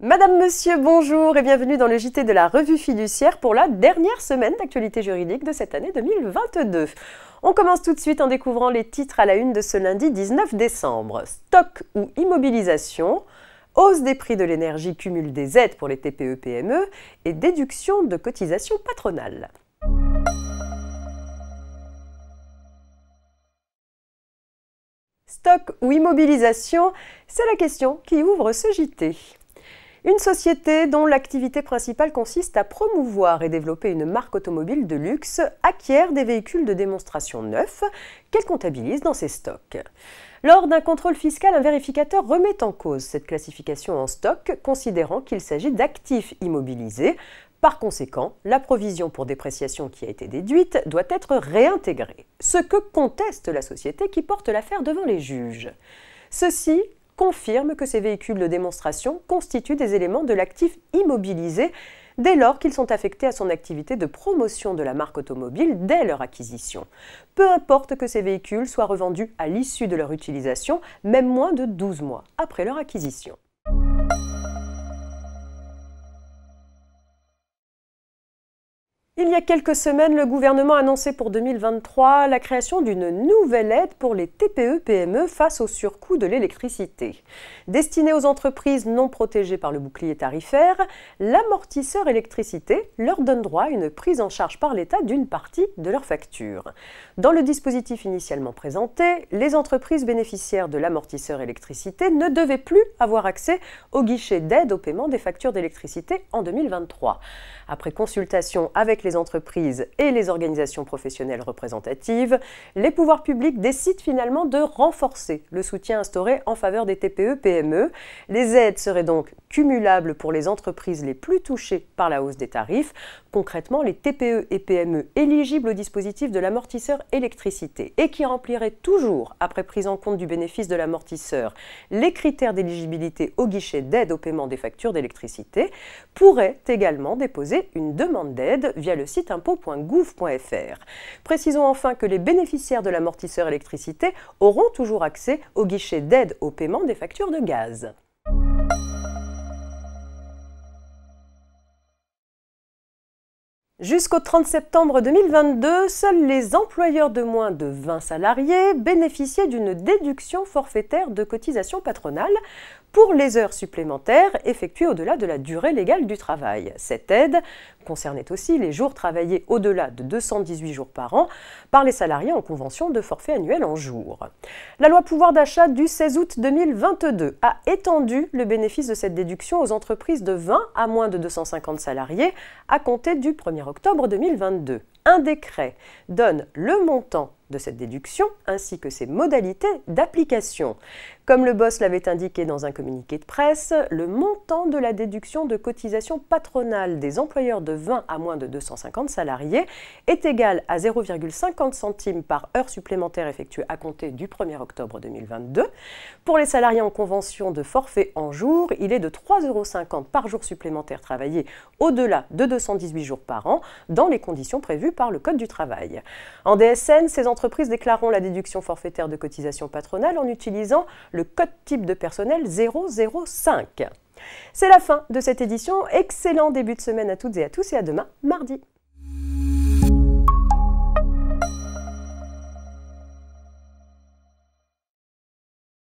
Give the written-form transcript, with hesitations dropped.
Madame, Monsieur, bonjour et bienvenue dans le JT de la Revue Fiduciaire pour la dernière semaine d'actualité juridique de cette année 2022. On commence tout de suite en découvrant les titres à la une de ce lundi 19 décembre. Stock ou immobilisation, hausse des prix de l'énergie cumule des aides pour les TPE-PME et déduction de cotisations patronales. Stock ou immobilisation, c'est la question qui ouvre ce JT. Une société dont l'activité principale consiste à promouvoir et développer une marque automobile de luxe acquiert des véhicules de démonstration neufs qu'elle comptabilise dans ses stocks. Lors d'un contrôle fiscal, un vérificateur remet en cause cette classification en stock, considérant qu'il s'agit d'actifs immobilisés. Par conséquent, la provision pour dépréciation qui a été déduite doit être réintégrée, ce que conteste la société qui porte l'affaire devant les juges. Ceci confirme que ces véhicules de démonstration constituent des éléments de l'actif immobilisé dès lors qu'ils sont affectés à son activité de promotion de la marque automobile dès leur acquisition. Peu importe que ces véhicules soient revendus à l'issue de leur utilisation, même moins de 12 mois après leur acquisition. Il y a quelques semaines, le gouvernement a annoncé pour 2023 la création d'une nouvelle aide pour les TPE-PME face au surcoût de l'électricité. Destinée aux entreprises non protégées par le bouclier tarifaire, l'amortisseur électricité leur donne droit à une prise en charge par l'État d'une partie de leur facture. Dans le dispositif initialement présenté, les entreprises bénéficiaires de l'amortisseur électricité ne devaient plus avoir accès au guichet d'aide au paiement des factures d'électricité en 2023. Après consultation avec les entreprises et les organisations professionnelles représentatives, les pouvoirs publics décident finalement de renforcer le soutien instauré en faveur des TPE-PME. Les aides seraient donc cumulables pour les entreprises les plus touchées par la hausse des tarifs. Concrètement, les TPE et PME éligibles au dispositif de l'amortisseur électricité et qui rempliraient toujours, après prise en compte du bénéfice de l'amortisseur, les critères d'éligibilité au guichet d'aide au paiement des factures d'électricité, pourraient également déposer une demande d'aide via le site impôt.gouv.fr. Précisons enfin que les bénéficiaires de l'amortisseur électricité auront toujours accès au guichet d'aide au paiement des factures de gaz. Jusqu'au 30 septembre 2022, seuls les employeurs de moins de 20 salariés bénéficiaient d'une déduction forfaitaire de cotisation patronale pour les heures supplémentaires effectuées au-delà de la durée légale du travail. Cette aide concernait aussi les jours travaillés au-delà de 218 jours par an par les salariés en convention de forfait annuel en jours. La loi pouvoir d'achat du 16 août 2022 a étendu le bénéfice de cette déduction aux entreprises de 20 à moins de 250 salariés à compter du 1er octobre 2022. Un décret donne le montant de cette déduction ainsi que ses modalités d'application. Comme le BOSS l'avait indiqué dans un communiqué de presse, le montant de la déduction de cotisation patronale des employeurs de 20 à moins de 250 salariés est égal à 0,50 centimes par heure supplémentaire effectuée à compter du 1er octobre 2022. Pour les salariés en convention de forfait en jour, il est de 3,50 € par jour supplémentaire travaillé au-delà de 218 jours par an dans les conditions prévues par le Code du travail. En DSN, ces entreprises déclareront la déduction forfaitaire de cotisation patronale en utilisant le code type de personnel 005. C'est la fin de cette édition. Excellent début de semaine à toutes et à tous et à demain, mardi.